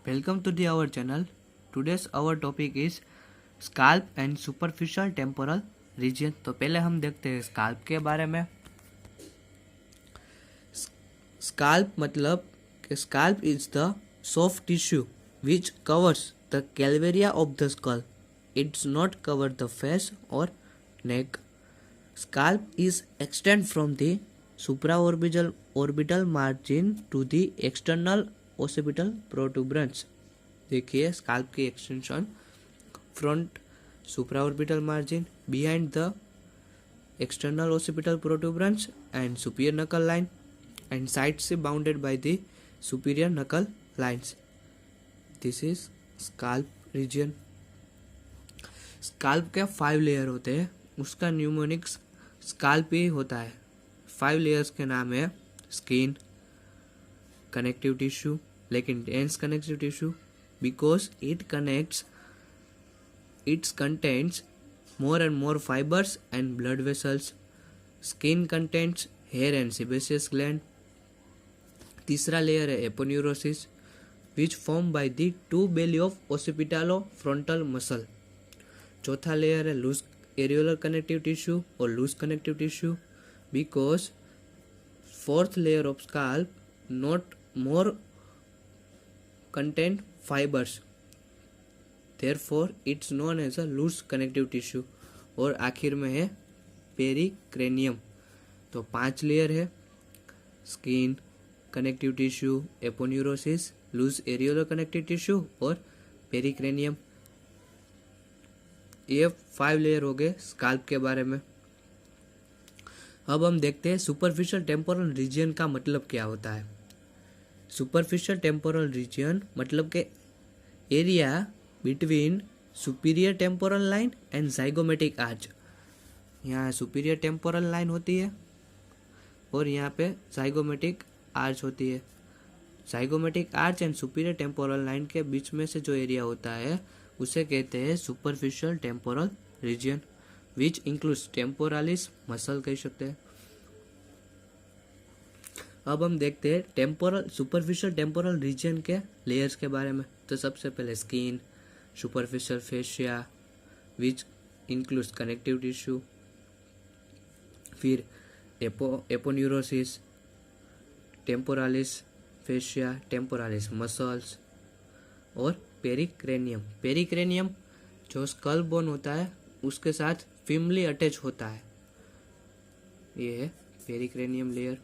Welcome to our channel. Today's our topic is scalp and superficial temporal region. तो पहले हम देखते हैं स्काल्प के बारे में। स्काल्प मतलब कि scalp is the soft tissue which covers the calvaria of the skull. It's not cover the face और neck. Scalp is extend from the supraorbital margin to the external occipital protuberance. देखिए scalp की extension front supraorbital margin, behind the external occipital protuberance and superior nuchal line and sides से bounded by the superior nuchal lines. This is scalp region. Scalp के 5 layer होते हैं. उसका mnemonic scalp ही होता है. 5 layers के नाम है skin, connective tissue, like dense connective tissue, because it contains more and more fibers and blood vessels. Skin contains hair and sebaceous gland. तीसरा लेयर है aponeurosis, which formed by the two belly of occipitalo-frontal muscle. चौथा layer है loose areolar connective tissue और loose connective tissue, because fourth layer of scalp not more contain fibers, therefore it's known as a loose connective tissue. और आखिर में है पेरिक्रेनियम. तो 5 layer है skin, connective tissue, aponeurosis, loose areolar connective tissue और pericranium. ये 5 layer हो गए स्काल्प के बारे में. अब हम देखते हैं सुपरफिशियल टेम्पोरल रीजन का मतलब क्या होता है. सुपरफिशियल टेम्पोरल रीजन मतलब के area between superior temporal line and zygomatic arch. यहाँ सुपीरियर टेम्पोरल लाइन होती है और यहाँ पे जाइगोमेटिक आर्च होती है. Zygomatic arch and superior temporal line के बीच में से जो एरिया होता है उसे कहते हैं superficial temporal region, which includes temporalis muscle कह सकते हैं. अब हम देखते हैं टेम्पोरल सुपरफिशियल टेम्पोरल रीजन के लेयर्स के बारे में. तो सबसे पहले skin, superficial fascia which includes connective tissue, फिर aponeurosis, temporalis fascia, temporalis muscles और पेरिक्रेनियम. पेरिक्रेनियम जो स्कल बोन होता है उसके साथ फिमली अटैच होता है. ये है पेरिक्रेनियम लेयर.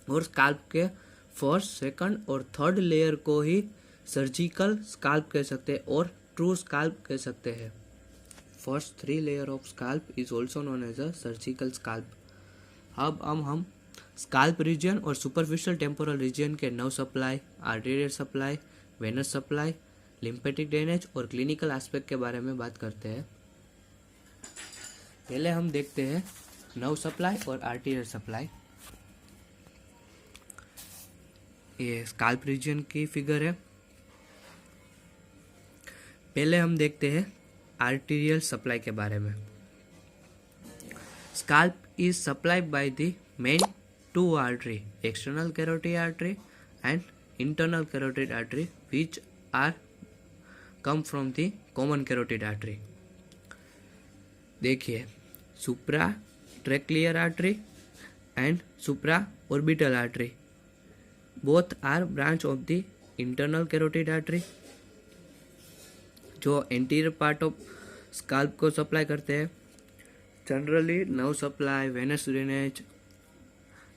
और स्काल्प के फर्स्ट, सेकंड और थर्ड लेयर को ही सर्जिकल स्काल्प कह सकते हैं और ट्रू स्काल्प कह सकते हैं. First 3 layer of scalp is also known as a surgical scalp. अब हम स्काल्प रीजन और सुपरफिशियल टेम्पोरल रीजन के nerve supply, arterial supply, venous supply, lymphatic drainage और क्लिनिकल एस्पेक्ट के बारे में बात करते हैं. पहले हम देखते हैं नर्व सप्लाई और आर्टेरियल सप्लाई. ये स्काल्प रीजन की फिगर है. पहले हम देखते हैं आर्टेरियल सप्लाई के बारे में. Scalp is supplied by the main 2 artery, external carotid artery and internal carotid artery, which are come from the common carotid artery. देखिए supratrochlear artery and supraorbital artery both are branch of the internal carotid artery जो anterior part of scalp को supply करते हैं. Generally nerve supply, venous drainage,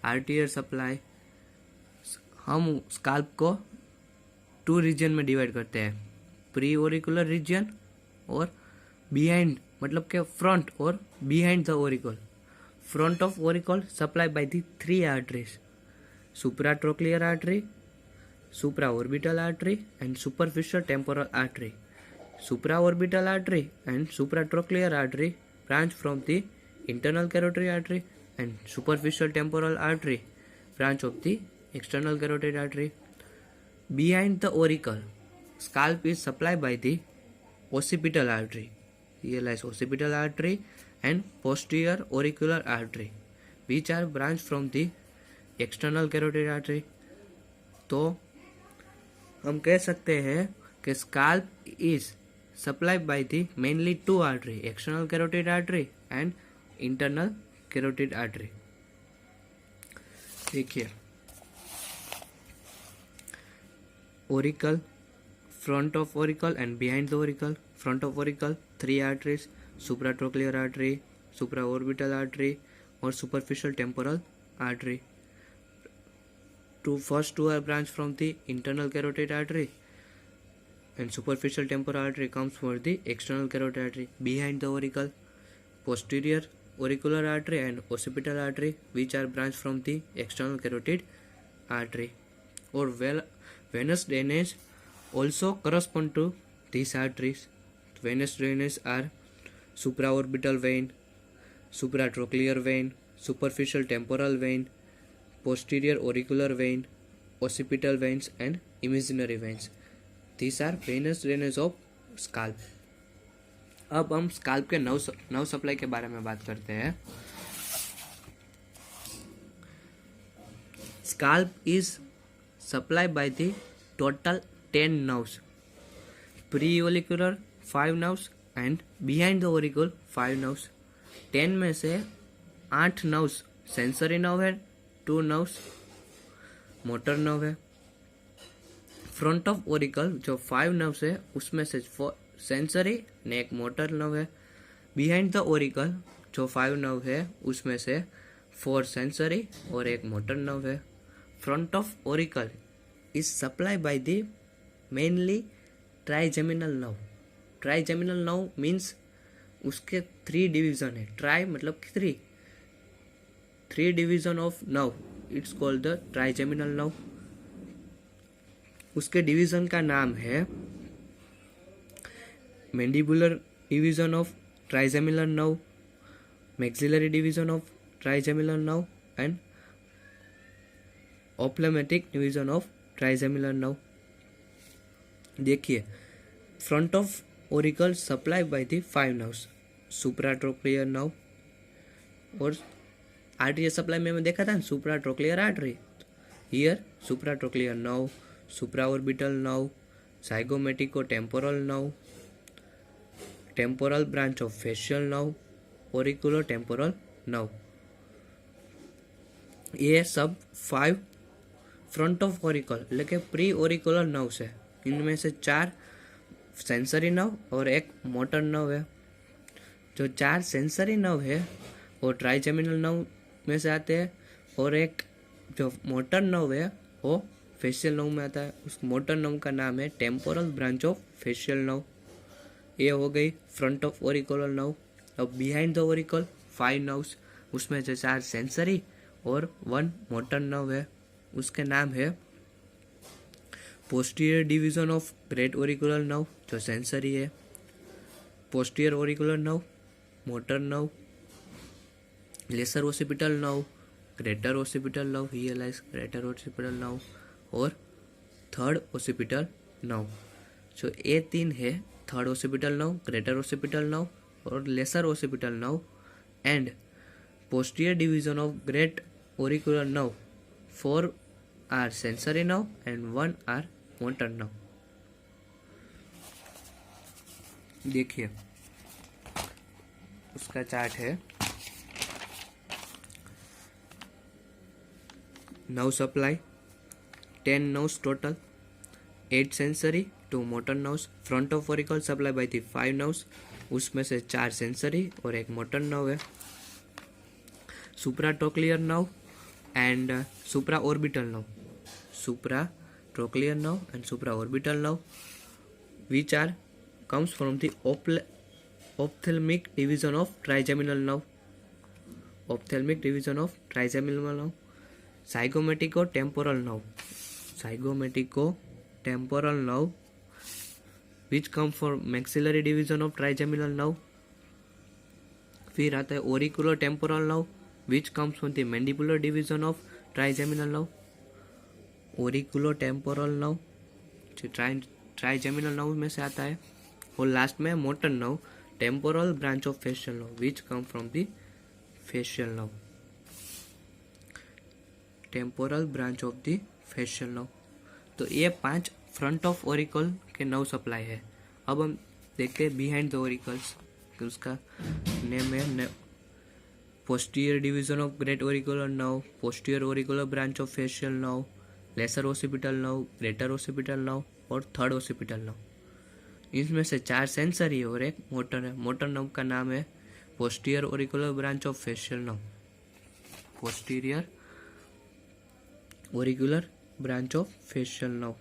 arterial supply, हम scalp को 2 region में divide करते हैं. प्री ओरिकुलर रीजन और बिहाइंड मतलब के फ्रंट और behind the Oracle. Front of auricle supply by the 3 arteries, supratrochlear artery, supraorbital artery and superficial temporal artery. Supraorbital artery and supratrochlear artery branch from the internal carotid artery and superficial temporal artery branch of the external carotid artery. Behind the auricle, scalp is supplied by the occipital artery. Here lies occipital artery and posterior auricular artery, which are branched from the external carotid artery. तो हम कह सकते हैं कि scalp is supplied by the mainly two artery, external carotid artery and internal carotid artery. देखिए, auricle, front of auricle and behind the auricle. Front of auricle, 3 arteries: supratrochlear artery, supraorbital artery or superficial temporal artery. First two are branched from the internal carotid artery and superficial temporal artery comes for the external carotid artery. Behind the auricle, posterior auricular artery and occipital artery, which are branched from the external carotid artery. Or venous drainage also correspond to these arteries. Venous drainage are supraorbital vein, supratrochlear vein, superficial temporal vein, posterior auricular vein, occipital veins and imaginary veins. These are venous drainage of scalp. अब हम scalp के nerve supply के बारे में बात करते हैं। Scalp is supplied by the total 10 nerves, pre-auricular 5 nerves and behind the auricle 5 nerves। 10 में से 8 nerves सेंसरी नर्व है, 2 nerves मोटर नर्व है। फ्रंट ऑफ ओरिकल जो 5 nerves है उसमें से 4 सेंसरी ने एक मोटर नर्व है। बिहाइंड द ओरिकल जो 5 nerve है उसमें से 4 सेंसरी और एक मोटर नर्व है। Front of Oracle is supplied by the mainly trigeminal nerve। trigeminal nerve means उसके 3 division है। ट्राई मतलब 3 division of nerve, it's called the trigeminal nerve। उसके डिवीजन का नाम है mandibular division of trigeminal nerve, maxillary division of trigeminal nerve and ophthalmic division of trigeminal nerve. देखिए, front of auricle supply by the 5 nerves, supratrochlear nerve और artery supply में देखा था ना, supratrochlear artery. Here supratrochlear nerve, supraorbital nerve, zygomatico temporal nerve, temporal branch of facial nerve, auriculo temporal nerve. ये सब 5 front of Oracle એટલે કે pre ઓરિकुलर nerves है। इनमें से 4 सेंसरी नर्व और एक मोटर नर्व है। जो 4 सेंसरी नर्व है वो ट्राइजेमिनल नर्व में से आते हैं और एक जो मोटर नर्व है वो फेशियल नर्व में आता है। उस मोटर नर्व का नाम है temporal branch of facial nerve. ये हो गई फ्रंट ऑफ ओरिकुलर नर्व। अब बिहाइंड द ओरिकल 5 nerves, उसमें से 4 सेंसरी और 1 मोटर नर्व है। उसके नाम है posterior division of great auricular nerve जो सेंसरी है, posterior auricular nerve, motor nerve, lesser occipital nerve, greater occipital nerve, हियलाइज ग्रेटर ओसिपिटल नर्व और थर्ड ओसिपिटल नर्व। जो ये 3 है, third occipital nerve, greater occipital nerve और lesser occipital nerve and posterior division of great auricular nerve. 4 are sensory nerve and 1 are motor nerve। देखिए, उसका chart है। Nerve supply 10 nerves total, 8 sensory, 2 motor nerves। Front of auricle supply by the 5 nerves, उसमें से 4 sensory और एक motor nerve है। Supratrochlear nerve and supraorbital nerve, supratrochlear nerve and supraorbital nerve, which are comes from the ophthalmic division of trigeminal nerve, ophthalmic division of trigeminal nerve। Zygomatico temporal nerve, zygomatico temporal nerve, which come from maxillary division of trigeminal nerve। फिर आता है ओरिकुलो temporal nerve, which comes from the mandibular division of trigeminal nerve। Auriculo temporal nerve जो trigeminal nerve में से आता है। और last में motor nerve, temporal branch of facial nerve, which come from the facial nerve, temporal branch of the facial nerve. तो ये 5 front of auricle के नर्व सप्लाई है। अब हम देखते हैं बिहाइंड द ओरिकल्स, उसका नेम है posterior division of great auricular nerve, posterior auricular branch of facial nerve, lesser occipital nerve, greater occipital nerve और थर्ड ओसिपिटल नर्व। इसमें से 4 सेंसरी और एक मोटर है। मोटर नर्व का नाम है posterior auricular branch of facial nerve, posterior auricular branch of facial nerve,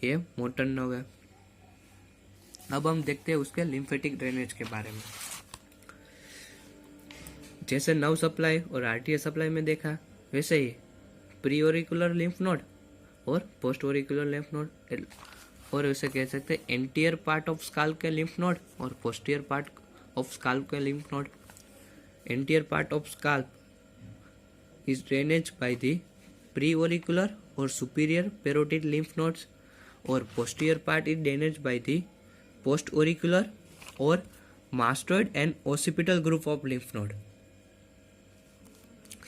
ये मोटर नर्व है। अब हम देखते हैं उसके लिम्फेटिक ड्रेनेज के बारे में। जैसे नर्व सप्लाई और आरटीए सप्लाई में देखा, वैसे ही प्री ओरिकुलर लिम्फ नोड और पोस्ट ओरिकुलर लिम्फ नोड, और वैसे कह सकते हैं एंटीरियर पार्ट ऑफ स्काल्प के लिम्फ नोड और पोस्टीरियर पार्ट ऑफ स्काल्प के lymph node. Anterior part of scalp is drainage by the pre auricular और सुपीरियर पैरोटिड लिम्फ नोड्स, और posterior part is drainage by the post auricular और mastoid and occipital group of lymph node.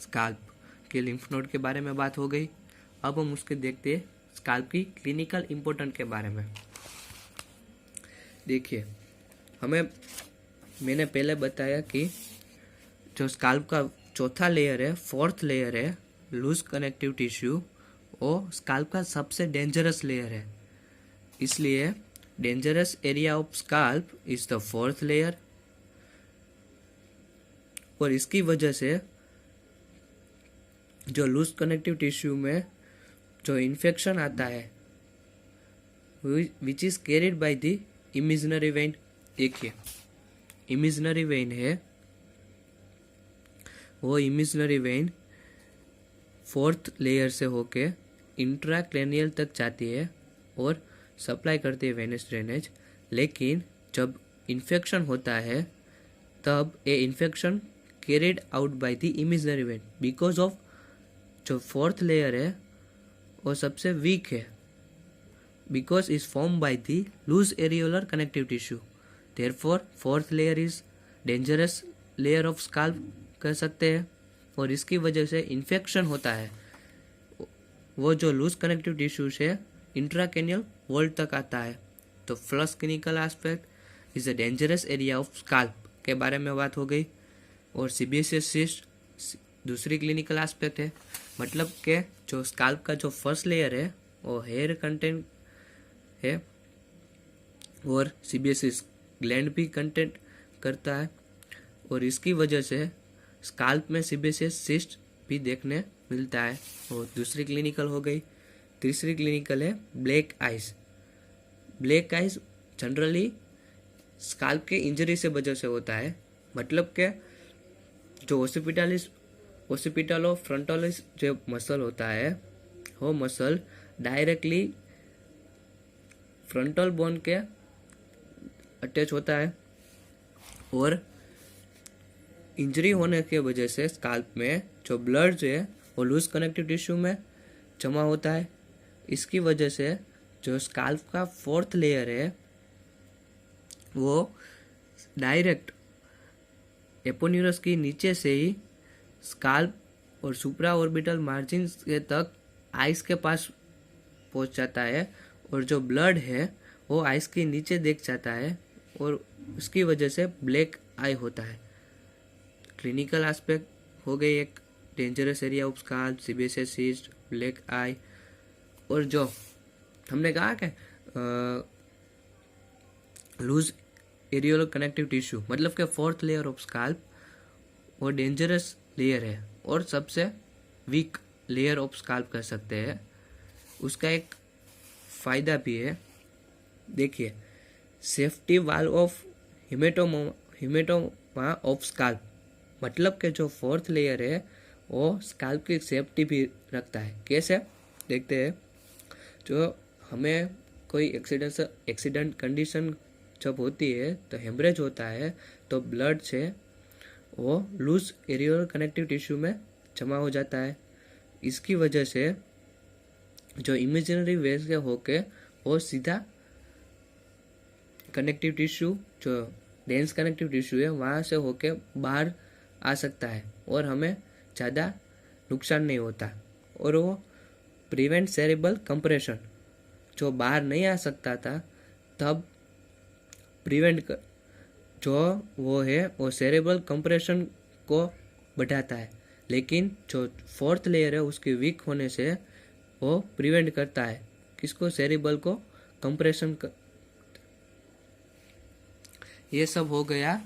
Scalp के lymph node के बारे में बात हो गई। अब हम उसके देखते हैं स्काल्प की क्लिनिकल इंपॉर्टेंट के बारे में। देखिए, मैंने पहले बताया कि जो स्काल्प का चौथा लेयर है, फोर्थ लेयर है, लूज कनेक्टिव टिश्यू, वो स्काल्प का सबसे डेंजरस लेयर है। इसलिए dangerous area of scalp is the fourth layer, और इसकी वजह से जो लूज कनेक्टिव टिश्यू में जो इन्फेक्शन आता है which is carried by the imaginary when. देखिए, इमेजिनरी वेन है, वो इमेजिनरी वेन फोर्थ लेयर से होके इंट्राक्रैनियल तक जाती है और सप्लाई करती है वेनस ड्रेनेज। लेकिन जब इन्फेक्शन होता है तब ये infection carried out by the imaginary vein, because of जो फोर्थ लेयर है वो सबसे वीक है, because is form by the loose areolar connective tissue. Therefore fourth layer is dangerous layer of scalp कह सकते हैं, और इसकी वजह से इन्फेक्शन होता है वो जो लूज कनेक्टिव टिश्यू से इंट्राक्रैनियल वॉल तक आता है। तो first clinical aspect is a dangerous area of scalp के बारे में बात हो गई, और सीबीएसएस सिस्ट दूसरी क्लिनिकल एस्पेक्ट है। मतलब कि जो स्काल्प का जो फर्स्ट लेयर है वो हेयर कंटेंट है, और सीबीएसएस ग्लैंड भी कंटेंट करता है, और इसकी वजह से स्काल्प में सीबीएसएस सिस्ट भी देखने मिलता है। और दूसरी क्लिनिकल हो गई। तीसरी क्लिनिकल है black eyes. Black eyes generally scalp के इंजरी से वजह से होता है। मतलब कि जो ओसिपिटलो फ्रंटोलिस जो मसल होता है वो मसल डायरेक्टली फ्रंटल बोन के अटैच होता है, और इंजरी होने के वजह से स्काल्प में जो ब्लड जो है वो लूज कनेक्टिव टिश्यू में जमा होता है। इसकी वजह से जो स्काल्प का फोर्थ लेयर है वो डायरेक्ट एपोन्यूरस की नीचे से ही स्काल्प और सुप्रा ऑर्बिटल मार्जिन के तक आइस के पास पहुंच जाता है, और जो ब्लड है वो आइस के नीचे देख जाता है, और उसकी वजह से ब्लैक आई होता है। क्लिनिकल एस्पेक्ट हो गई एक dangerous area of scalp, sebaceous cyst, black eye, और जो हमने कहा कि लूज एरियोलर कनेक्टिव टिश्यू, मतलब कि फोर्थ लेयर ऑफ स्काल्प वो डेंजरस लेयर है और सबसे वीक लेयर ऑफ स्काल्प कर सकते हैं। उसका एक फायदा भी है। देखिए, safety valve of haematoma of scalp, मतलब कि जो फोर्थ लेयर है वो स्काल्प की सेफ्टी भी रखता है। कैसे देखते हैं, जो हमें कोई एक्सीडेंट कंडीशन जब होती है तो हेमरेज होता है, तो ब्लड से वो लूज एरियोलर कनेक्टिव टिश्यू में जमा हो जाता है। इसकी वजह से जो इमेजिनरी वेव से होके वो सीधा कनेक्टिव टिश्यू, जो डेंस कनेक्टिव टिश्यू है, वहाँ से होके बाहर आ सकता है और हमें ज़्यादा नुकसान नहीं होता, और वो प्रिवेंट सेरेब्रल कंप्रेशन, जो बाहर नहीं आ सकता था तब प्रिवेंट कर जो वो है वो सेरेब्रल कंप्रेशन को बढ़ाता है, लेकिन जो फोर्थ लेयर है उसके वीक होने से वो प्रिवेंट करता है किसको, सेरेब्रल को कंप्रेशन कर। ये सब हो गया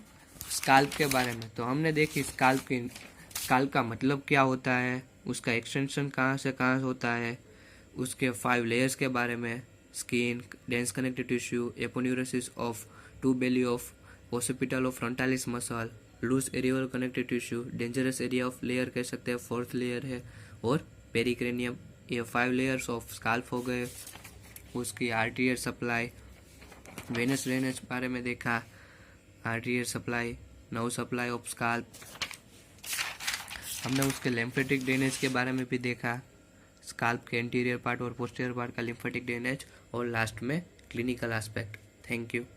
स्काल्प के बारे में। तो हमने देखी स्काल्प का मतलब क्या होता है, उसका एक्सटेंशन कहाँ से कहाँ होता है, उसके 5 लेयर्स के बारे में, skin, dense connective tissue, aponeurosis of two belly of occipital of frontalis muscle, loose areolar connective tissue, dangerous area of layer कह सकते हैं, 4th लेयर है, और पेरिक्रेनियम। ये 5 लेयर्स ऑफ स्काल्प हो गए। उसकी आर्टीरियर सप्लाई, वेनस ड्रेनेज बारे में देखा, arterial supply, nerve supply of scalp. हमने उसके लिम्फेटिक ड्रेनेज के बारे में भी देखा, स्काल्प के एंटीरियर पार्ट और पोस्टीरियर पार्ट का लिम्फेटिक ड्रेनेज, और लास्ट में क्लिनिकल एस्पेक्ट। Thank you.